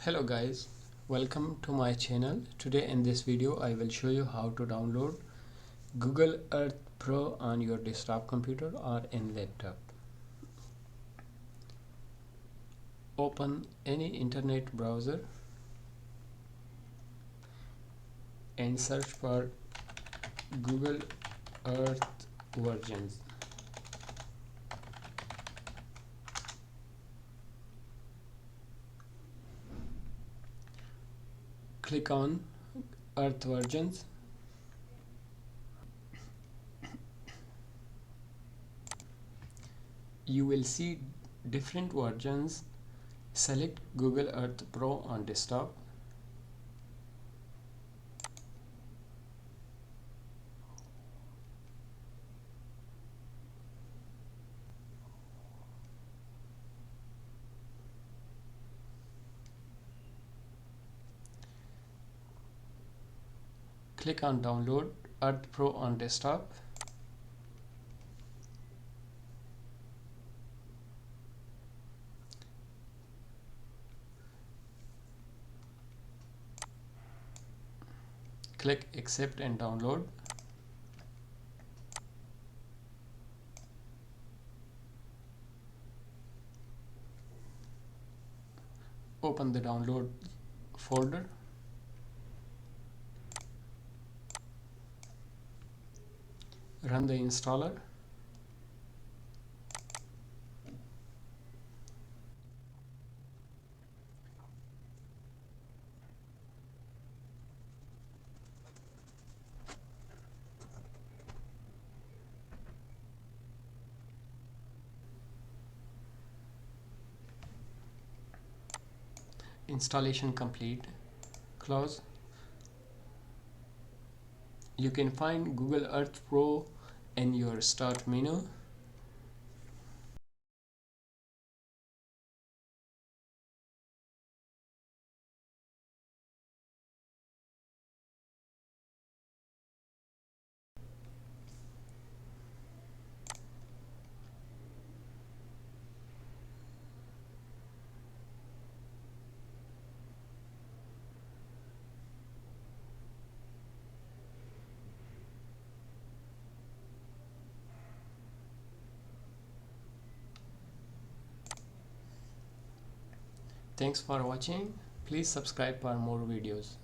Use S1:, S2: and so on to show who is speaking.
S1: Hello guys, welcome to my channel. Today in this video I will show you how to download Google Earth Pro on your desktop computer or in laptop. Open any internet browser and search for Google Earth versions. Click on Earth versions. You will see different versions. Select Google Earth Pro on desktop. Click on Download Earth Pro on desktop. Click Accept and download. Open the download folder. Run the installer. Installation complete. Close. You can find Google Earth Pro in your start menu. Thanks for watching. Please subscribe for more videos.